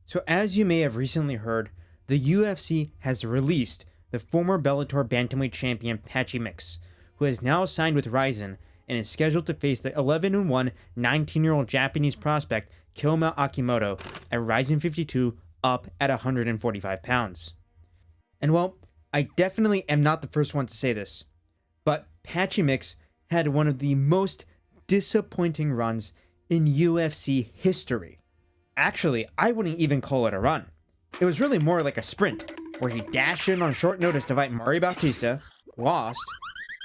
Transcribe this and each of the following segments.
So as you may have recently heard, the UFC has released the former Bellator bantamweight champion Patchy Mix, who has now signed with Rizin and is scheduled to face the 11-1 19-year-old Japanese prospect Kyoma Akimoto at Rizin 52 up at 145 pounds. And well, I definitely am not the first one to say this, but Patchy Mix had one of the most disappointing runs in UFC history. Actually, I wouldn't even call it a run. It was really more like a sprint, where he dashed in on short notice to fight Mario Bautista, lost,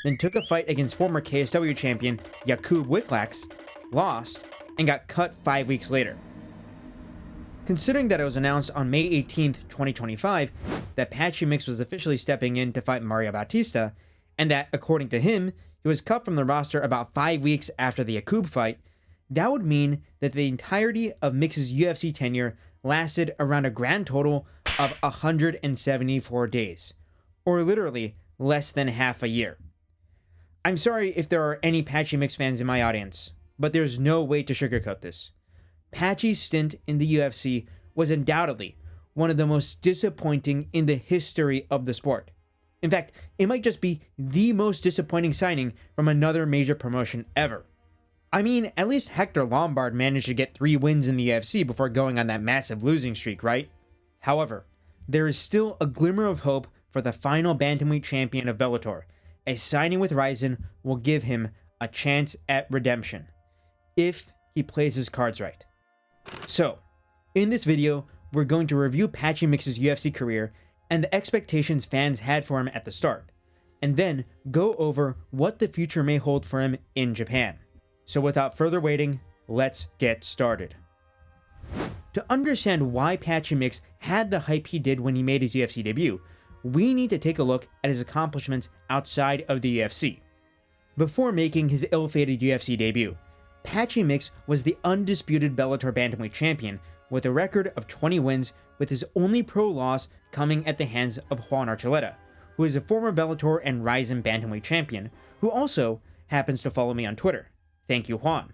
then took a fight against former KSW champion Jakub Wiklax, lost, and got cut 5 weeks later. Considering that it was announced on May 18th, 2025, that Patchy Mix was officially stepping in to fight Mario Bautista, and that, according to him, he was cut from the roster about 5 weeks after the Jakub fight, that would mean that the entirety of Mix's UFC tenure lasted around a grand total of 174 days, or literally less than half a year. I'm sorry if there are any Patchy Mix fans in my audience, but there's no way to sugarcoat this. Patchy's stint in the UFC was undoubtedly one of the most disappointing in the history of the sport. In fact, it might just be the most disappointing signing from another major promotion ever. I mean, at least Hector Lombard managed to get 3 wins in the UFC before going on that massive losing streak, right? However, there is still a glimmer of hope for the final bantamweight champion of Bellator, as signing with Rizin will give him a chance at redemption, if he plays his cards right. So, in this video, we're going to review Patchy Mix's UFC career and the expectations fans had for him at the start, and then go over what the future may hold for him in Japan. So without further waiting, let's get started. To understand why Patchy Mix had the hype he did when he made his UFC debut, we need to take a look at his accomplishments outside of the UFC. Before making his ill-fated UFC debut, Patchy Mix was the undisputed Bellator bantamweight champion with a record of 20 wins, with his only pro loss coming at the hands of Juan Archuleta, who is a former Bellator and Rizin bantamweight champion, who also happens to follow me on Twitter. Thank you, Juan.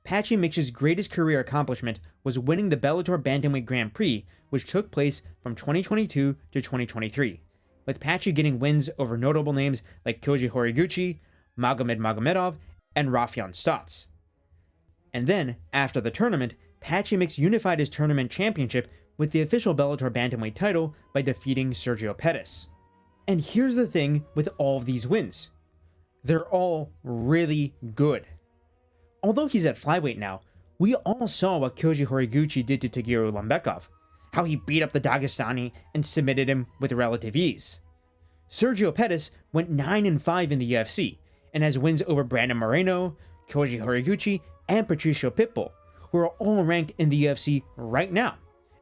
Patchy Mix's greatest career accomplishment was winning the Bellator Bantamweight Grand Prix, which took place from 2022 to 2023, with Patchy getting wins over notable names like Koji Horiguchi, Magomed Magomedov, and Raufeon Stots. And then, after the tournament, Patchy Mix unified his tournament championship with the official Bellator Bantamweight title by defeating Sergio Pettis. And here's the thing with all of these wins. They're all really good. Although he's at flyweight now, we all saw what Koji Horiguchi did to Tagiru Lambekov, how he beat up the Dagestani and submitted him with relative ease. Sergio Pettis went 9-5 in the UFC, and has wins over Brandon Moreno, Koji Horiguchi, and Patricio Pitbull, who are all ranked in the UFC right now,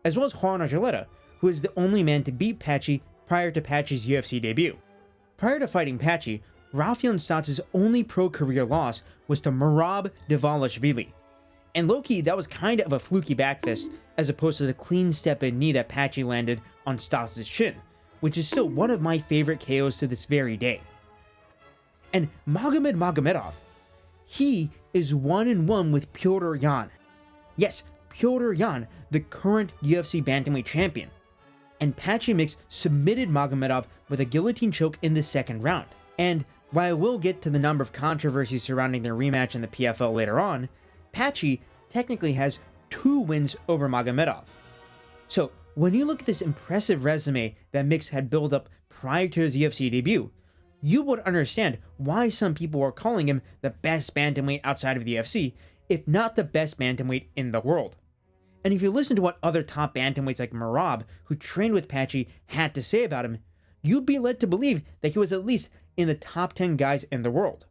as well as Juan Archuleta, who is the only man to beat Patchy prior to Patchy's UFC debut. Prior to fighting Patchy, Raufeon Stots' only pro career loss was to Merab Dvalishvili. And low-key, that was kind of a fluky backfist, as opposed to the clean step-in knee that Patchy landed on Stots' chin, which is still one of my favorite KOs to this very day. And Magomed Magomedov, he is 1-1 with Petr Yan. Yes, Petr Yan, the current UFC bantamweight champion. And Patchy Mix submitted Magomedov with a guillotine choke in the second round. And while I will get to the number of controversies surrounding their rematch in the PFL later on, Patchy technically has 2 wins over Magomedov. So, when you look at this impressive resume that Mix had built up prior to his UFC debut, you would understand why some people were calling him the best bantamweight outside of the UFC, if not the best bantamweight in the world. And if you listen to what other top bantamweights like Merab, who trained with Patchy, had to say about him, you'd be led to believe that he was at least in the top 10 guys in the world.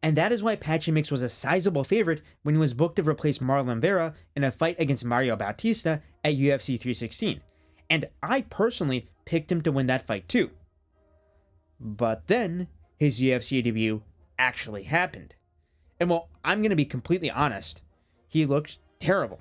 And that is why Patchy Mix was a sizable favorite when he was booked to replace Marlon Vera in a fight against Mario Bautista at UFC 316. And I personally picked him to win that fight too. But then, his UFC debut actually happened. And well, I'm going to be completely honest, he looked terrible.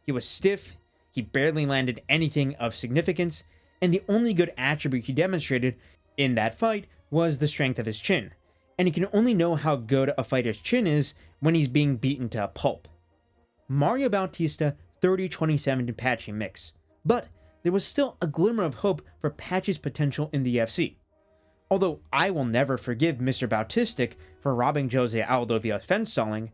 He was stiff, he barely landed anything of significance, and the only good attribute he demonstrated in that fight was the strength of his chin. And you can only know how good a fighter's chin is when he's being beaten to a pulp. Mario Bautista 30-27 to Patchy Mix. But there was still a glimmer of hope for Patchy's potential in the UFC. Although I will never forgive Mr. Bautistic for robbing Jose Aldo via fence stalling,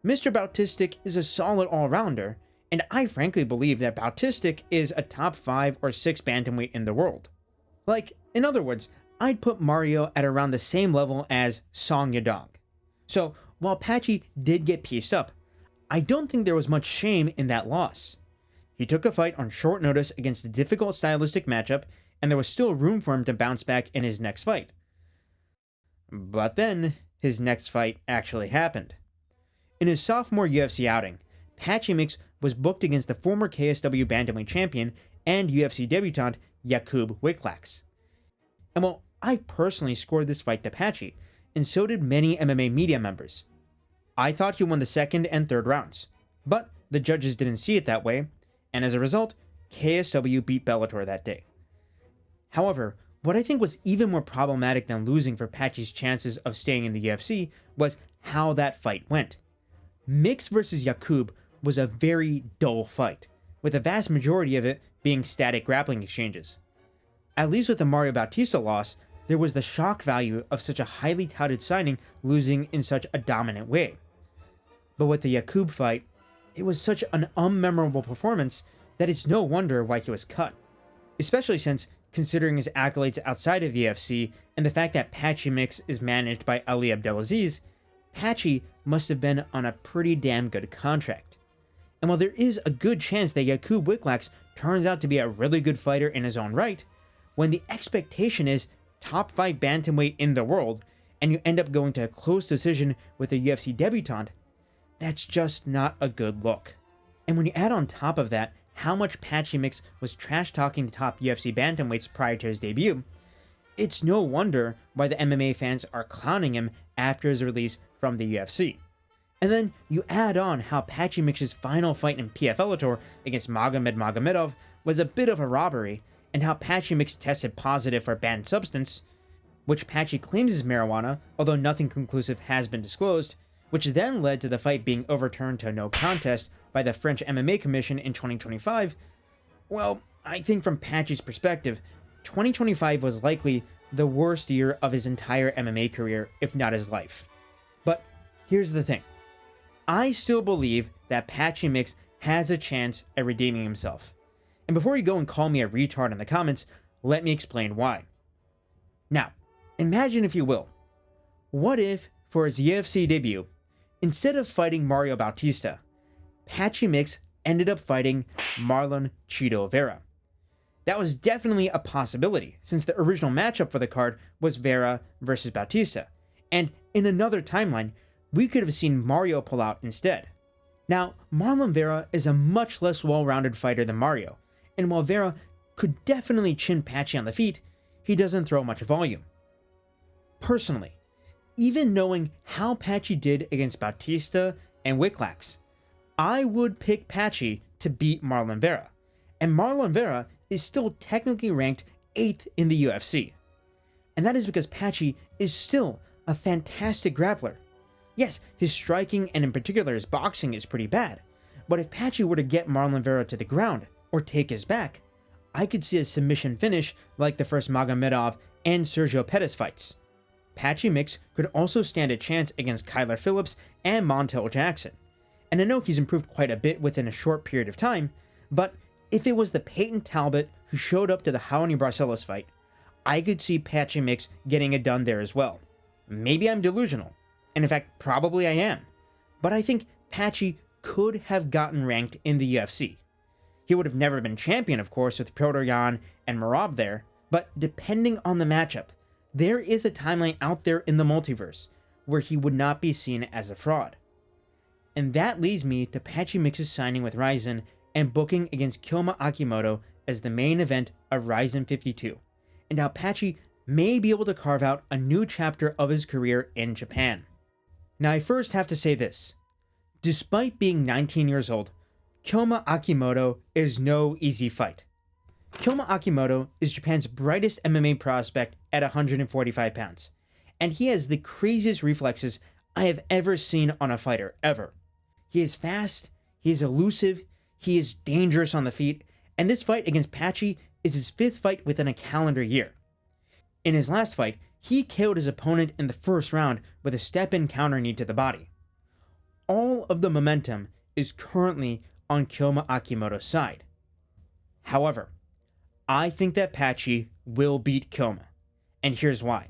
Mr. Bautistic is a solid all-rounder, and I frankly believe that Bautistic is a top 5 or 6 bantamweight in the world. Like, in other words, I'd put Mario at around the same level as Song Yadong. So, while Patchy did get pieced up, I don't think there was much shame in that loss. He took a fight on short notice against a difficult stylistic matchup, and there was still room for him to bounce back in his next fight. But then, his next fight actually happened. In his sophomore UFC outing, Patchy Mix was booked against the former KSW bantamweight champion and UFC debutant Jakub Wiklax. And while I personally scored this fight to Patchy, and so did many MMA media members, I thought he won the second and third rounds, but the judges didn't see it that way, and as a result, KSW beat Bellator that day. However, what I think was even more problematic than losing for Patchy's chances of staying in the UFC was how that fight went. Mix versus Jakub was a very dull fight, with the vast majority of it being static grappling exchanges. At least with the Mario Bautista loss, there was the shock value of such a highly touted signing losing in such a dominant way. But with the Jakub fight, it was such an unmemorable performance that it's no wonder why he was cut. Especially since, considering his accolades outside of the UFC and the fact that Patchy Mix is managed by Ali Abdelaziz, Patchy must have been on a pretty damn good contract. And while there is a good chance that Jakub Wiklax turns out to be a really good fighter in his own right, when the expectation is top 5 bantamweight in the world, and you end up going to a close decision with a UFC debutant, that's just not a good look. And when you add on top of that how much Patchy Mix was trash-talking the top UFC bantamweights prior to his debut, it's no wonder why the MMA fans are clowning him after his release from the UFC. And then you add on how Patchy Mix's final fight in PFL against Magomed Magomedov was a bit of a robbery, and how Patchy Mix tested positive for a banned substance, which Patchy claims is marijuana, although nothing conclusive has been disclosed, which then led to the fight being overturned to a no contest by the French MMA Commission in 2025, well, I think from Patchy's perspective, 2025 was likely the worst year of his entire MMA career, if not his life. But here's the thing. I still believe that Patchy Mix has a chance at redeeming himself. And before you go and call me a retard in the comments, let me explain why. Now, imagine if you will, what if, for his UFC debut, instead of fighting Mario Bautista, Patchy Mix ended up fighting Marlon Chito Vera? That was definitely a possibility, since the original matchup for the card was Vera versus Bautista, and in another timeline, we could have seen Mario pull out instead. Now, Marlon Vera is a much less well-rounded fighter than Mario, and while Vera could definitely chin Patchy on the feet, he doesn't throw much volume. Personally, even knowing how Patchy did against Bautista and Wiklax, I would pick Patchy to beat Marlon Vera, and Marlon Vera is still technically ranked 8th in the UFC. And that is because Patchy is still a fantastic grappler. Yes, his striking and in particular his boxing is pretty bad, but if Patchy were to get Marlon Vera to the ground or take his back, I could see a submission finish like the first Magomedov and Sergio Pettis fights. Patchy Mix could also stand a chance against Kyler Phillips and Montel Jackson. And I know he's improved quite a bit within a short period of time, but if it was the Peyton Talbot who showed up to the Raoni Barcelos fight, I could see Patchy Mix getting it done there as well. Maybe I'm delusional, and in fact probably I am, but I think Patchy could have gotten ranked in the UFC. He would have never been champion, of course, with Petr Yan and Merab there, but depending on the matchup, there is a timeline out there in the multiverse where he would not be seen as a fraud. And that leads me to Patchy Mix's signing with Rizin and booking against Kyoma Akimoto as the main event of Rizin 52, and how Patchy may be able to carve out a new chapter of his career in Japan. Now I first have to say this. Despite being 19 years old, Kyoma Akimoto is no easy fight. Kyoma Akimoto is Japan's brightest MMA prospect at 145 pounds, and he has the craziest reflexes I have ever seen on a fighter, ever. He is fast, he is elusive, he is dangerous on the feet, and this fight against Patchy is his 5th fight within a calendar year. In his last fight, he KO'd his opponent in the first round with a step-in counter knee to the body. All of the momentum is currently on Kyoma Akimoto's side. However, I think that Patchy will beat Kyoma, and here's why.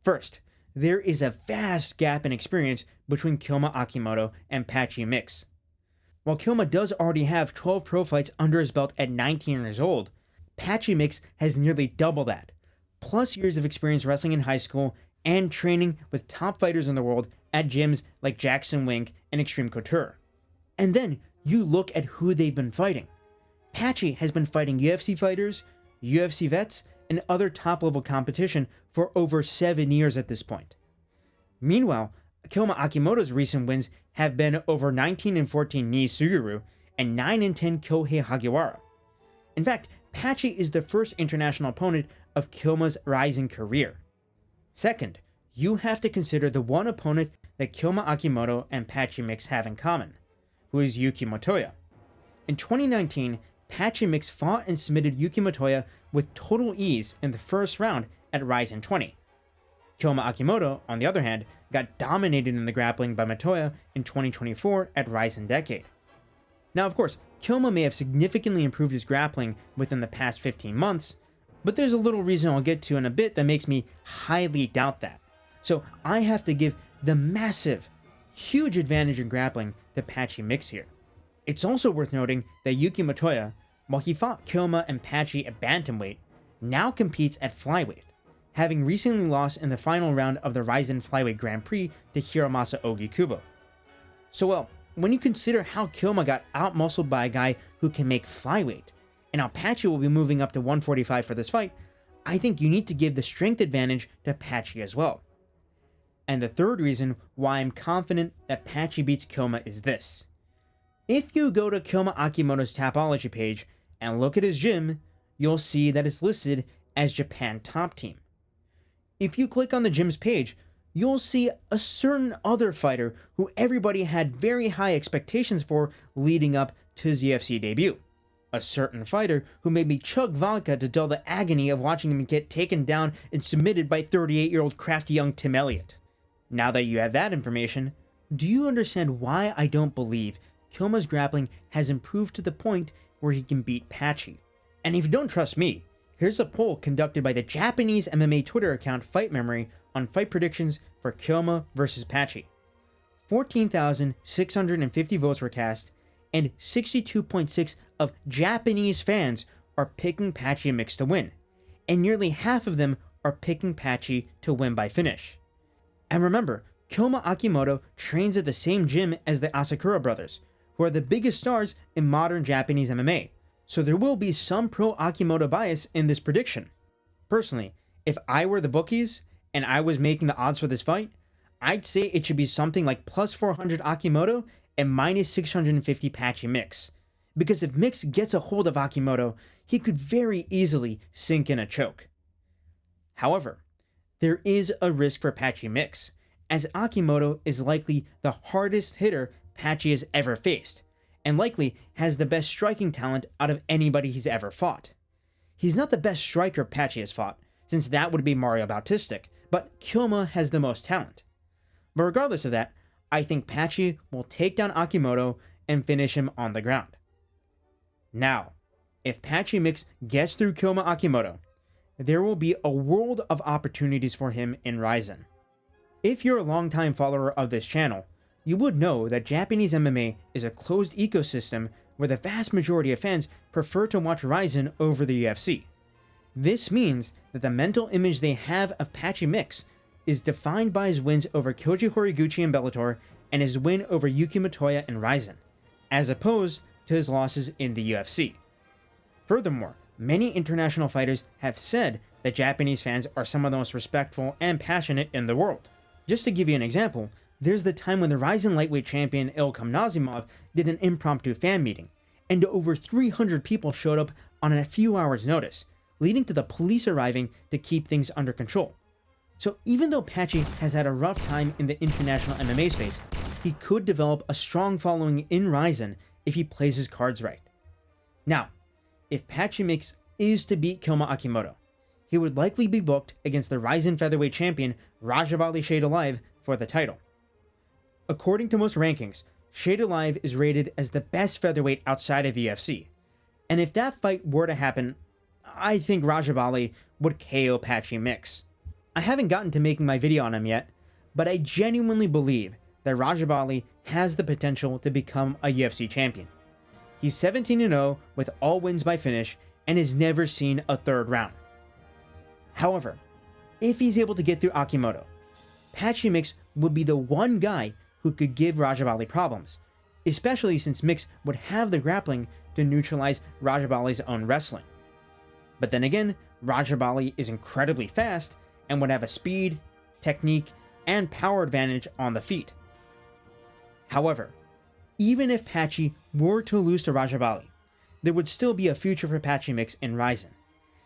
First, there is a vast gap in experience between Kyoma Akimoto and Patchy Mix. While Kyoma does already have 12 pro fights under his belt at 19 years old, Patchy Mix has nearly double that, plus years of experience wrestling in high school and training with top fighters in the world at gyms like Jackson Wink and Extreme Couture. And then you look at who they've been fighting. Patchy has been fighting UFC fighters, UFC vets, and other top-level competition for over 7 years at this point. Meanwhile, Kyoma Akimoto's recent wins have been over 19-14 Nii Suguru and 9-10 Kyohei Hagiwara. In fact, Patchy is the first international opponent of Kyoma's rising career. Second, you have to consider the one opponent that Kyoma Akimoto and Patchy Mix have in common, who is Yuki Motoya. In 2019, Patchy Mix fought and submitted Yuki Motoya with total ease in the first round at Rizin 20. Kyoma Akimoto, on the other hand, got dominated in the grappling by Motoya in 2024 at Rizin Decade. Now, of course, Kyoma may have significantly improved his grappling within the past 15 months, but there's a little reason I'll get to in a bit that makes me highly doubt that. So I have to give the massive, huge advantage in grappling to Patchy Mix here. It's also worth noting that Yuki Motoya, while he fought Kyoma and Patchy at bantamweight, now competes at flyweight, having recently lost in the final round of the Rizin Flyweight Grand Prix to Hiromasa Ogikubo. So well, when you consider how Kyoma got out-muscled by a guy who can make flyweight, and how Patchy will be moving up to 145 for this fight, I think you need to give the strength advantage to Patchy as well. And the third reason why I'm confident that Patchy beats Kyoma is this. If you go to Kyoma Akimoto's Tapology page and look at his gym, you'll see that it's listed as Japan Top Team. If you click on the gym's page, you'll see a certain other fighter who everybody had very high expectations for leading up to his UFC debut. A certain fighter who made me chug vodka to dull the agony of watching him get taken down and submitted by 38-year-old crafty young Tim Elliott. Now that you have that information, do you understand why I don't believe Kyoma's grappling has improved to the point where he can beat Patchy? And if you don't trust me, here's a poll conducted by the Japanese MMA Twitter account Fight Memory on fight predictions for Kyoma versus Patchy. 14,650 votes were cast, and 62.6% of Japanese fans are picking Patchy Mix to win, and nearly half of them are picking Patchy to win by finish. And remember, Kyoma Akimoto trains at the same gym as the Asakura brothers, who are the biggest stars in modern Japanese MMA, so there will be some pro Akimoto bias in this prediction. Personally, if I were the bookies and I was making the odds for this fight, I'd say it should be something like plus 400 Akimoto and minus 650 Patchy Mix. Because if Mix gets a hold of Akimoto, he could very easily sink in a choke. However, there is a risk for Patchy Mix, as Akimoto is likely the hardest hitter Patchy has ever faced, and likely has the best striking talent out of anybody he's ever fought. He's not the best striker Patchy has fought, since that would be Mario Bautistic, but Kyoma has the most talent. But regardless of that, I think Patchy will take down Akimoto and finish him on the ground. Now, if Patchy Mix gets through Kyoma Akimoto, there will be a world of opportunities for him in Rizin. If you're a longtime follower of this channel, you would know that Japanese MMA is a closed ecosystem where the vast majority of fans prefer to watch Rizin over the UFC. This means that the mental image they have of Patchy Mix is defined by his wins over Koji Horiguchi in Bellator and his win over Yuki Motoya in Rizin, as opposed to his losses in the UFC. Furthermore, many international fighters have said that Japanese fans are some of the most respectful and passionate in the world. Just to give you an example, there's the time when the Rizin lightweight champion Ilkham Nazimov did an impromptu fan meeting, and over 300 people showed up on a few hours' notice, leading to the police arriving to keep things under control. So even though Patchy has had a rough time in the international MMA space, he could develop a strong following in Rizin if he plays his cards right. Now, if Patchy Mix is to beat Koma Akimoto, he would likely be booked against the Rizin featherweight champion Rajabali Shade Alive for the title. According to most rankings, Shade Alive is rated as the best featherweight outside of UFC, and if that fight were to happen, I think Rajabali would KO Patchy Mix. I haven't gotten to making my video on him yet, but I genuinely believe that Rajabali has the potential to become a UFC champion. He's 17-0 with all wins by finish and has never seen a third round. However, if he's able to get through Akimoto, Patchy Mix would be the one guy who could give Rajabali problems, especially since Mix would have the grappling to neutralize Rajabali's own wrestling. But then again, Rajabali is incredibly fast and would have a speed, technique, and power advantage on the feet. However, even if Patchy were to lose to Rajabali, there would still be a future for Patchy Mix in Rizin,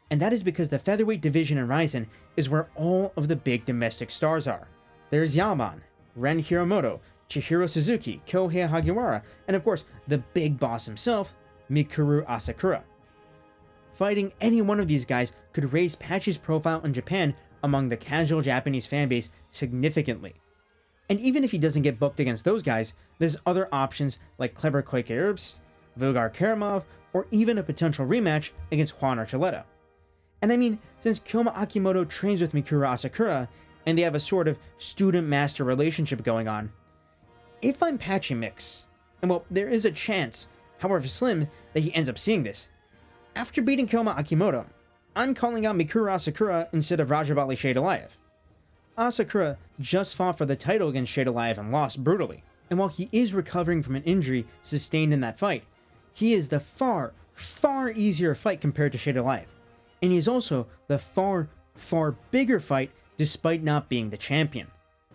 and that is because the featherweight division in Rizin is where all of the big domestic stars are. There's Yaman, Ren Hiramoto, Chihiro Suzuki, Kohei Hagiwara, and of course, the big boss himself, Mikuru Asakura. Fighting any one of these guys could raise Patchy's profile in Japan among the casual Japanese fanbase significantly. And even if he doesn't get booked against those guys, there's other options like Kleber Koike Herbst, Vugar Karamov, or even a potential rematch against Juan Archuleta. And I mean, since Koma Akimoto trains with Mikuru Asakura, and they have a sort of student-master relationship going on, if I'm Patchy Mix, and well, there is a chance, however slim, that he ends up seeing this, after beating Koma Akimoto, I'm calling out Mikuru Asakura instead of Rajabali Shade Alive. Asakura just fought for the title against Shade Alive and lost brutally, and while he is recovering from an injury sustained in that fight, he is the far, far easier fight compared to Shade Alive, and he is also the far, far bigger fight despite not being the champion.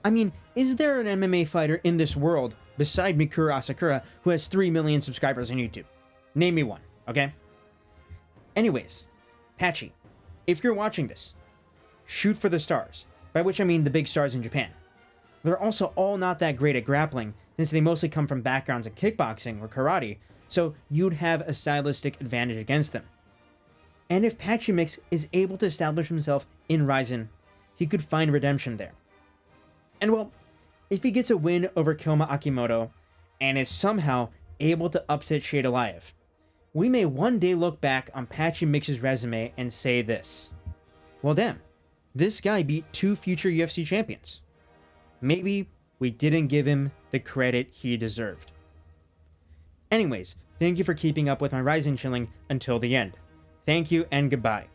I mean, is there an MMA fighter in this world beside Mikuru Asakura who has 3 million subscribers on YouTube? Name me one, okay? Anyways, Patchy, if you're watching this, shoot for the stars, by which I mean the big stars in Japan. They're also all not that great at grappling, since they mostly come from backgrounds in kickboxing or karate, so you'd have a stylistic advantage against them. And if Patchy Mix is able to establish himself in Rizin, he could find redemption there. And well, if he gets a win over Koma Akimoto, and is somehow able to upset Shade Alive, we may one day look back on Patchy Mix's resume and say this: well damn, this guy beat 2 future UFC champions. Maybe we didn't give him the credit he deserved. Anyways, thank you for keeping up with my Rizin chilling until the end. Thank you and goodbye.